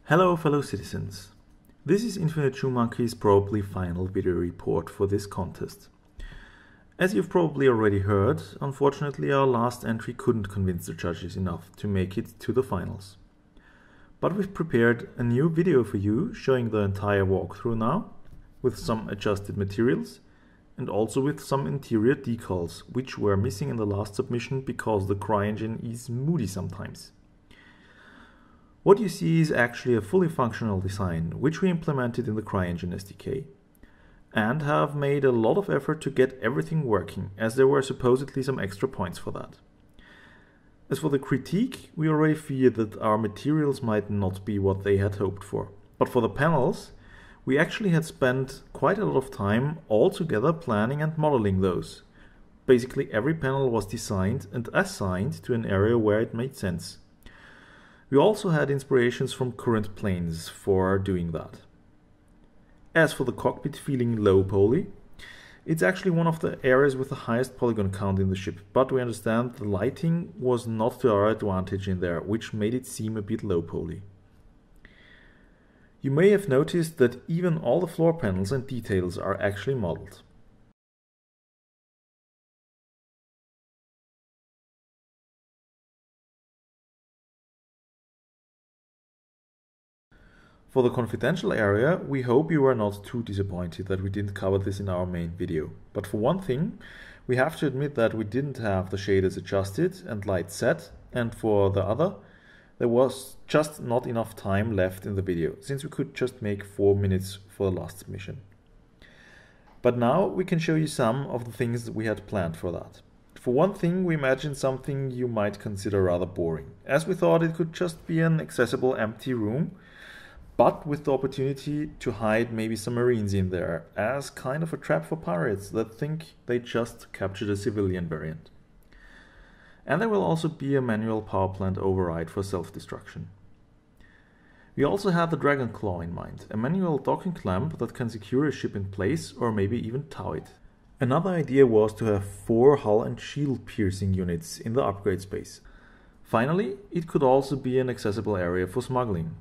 Hello fellow citizens, this is Infinite Shoe Monkey's probably final video report for this contest. As you've probably already heard, unfortunately our last entry couldn't convince the judges enough to make it to the finals. But we've prepared a new video for you showing the entire walkthrough now, with some adjusted materials and also with some interior decals, which were missing in the last submission because the CryEngine is moody sometimes. What you see is actually a fully functional design, which we implemented in the CryEngine SDK, and have made a lot of effort to get everything working, as there were supposedly some extra points for that. As for the critique, we already feared that our materials might not be what they had hoped for. But for the panels, we actually had spent quite a lot of time all together planning and modeling those. Basically every panel was designed and assigned to an area where it made sense. We also had inspirations from current planes for doing that. As for the cockpit feeling low poly, it's actually one of the areas with the highest polygon count in the ship, but we understand the lighting was not to our advantage in there, which made it seem a bit low poly. You may have noticed that even all the floor panels and details are actually modeled. For the confidential area, we hope you were not too disappointed that we didn't cover this in our main video. But for one thing, we have to admit that we didn't have the shaders adjusted and light set, and for the other, there was just not enough time left in the video, since we could just make 4 minutes for the last submission. But now we can show you some of the things that we had planned for that. For one thing, we imagined something you might consider rather boring, as we thought it could just be an accessible empty room, but with the opportunity to hide maybe some Marines in there, as kind of a trap for pirates that think they just captured a civilian variant. And there will also be a manual power plant override for self-destruction. We also had the Dragon Claw in mind, a manual docking clamp that can secure a ship in place or maybe even tow it. Another idea was to have 4 hull and shield piercing units in the upgrade space. Finally, it could also be an accessible area for smuggling.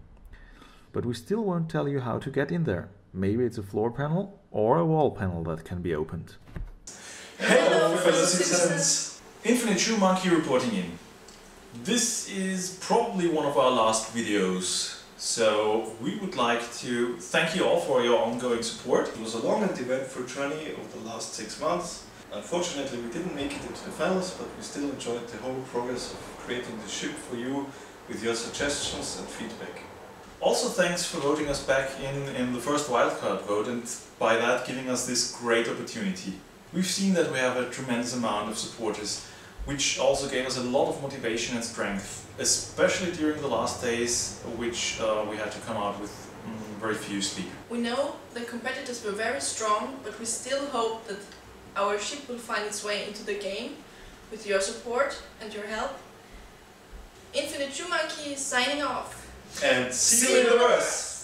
But we still won't tell you how to get in there. Maybe it's a floor panel or a wall panel that can be opened. Hello fellow citizens! Infinite Shoe Monkey reporting in. This is probably one of our last videos, so we would like to thank you all for your ongoing support. It was a long and eventful journey over the last 6 months. Unfortunately we didn't make it into the finals, but we still enjoyed the whole progress of creating the ship for you with your suggestions and feedback. Also thanks for voting us back in the first wildcard vote, and by that giving us this great opportunity. We've seen that we have a tremendous amount of supporters, which also gave us a lot of motivation and strength, especially during the last days, which we had to come out with very few sleep. We know the competitors were very strong, but we still hope that our ship will find its way into the game with your support and your help. Infinite Shoe Monkey signing off. And see you in the verse!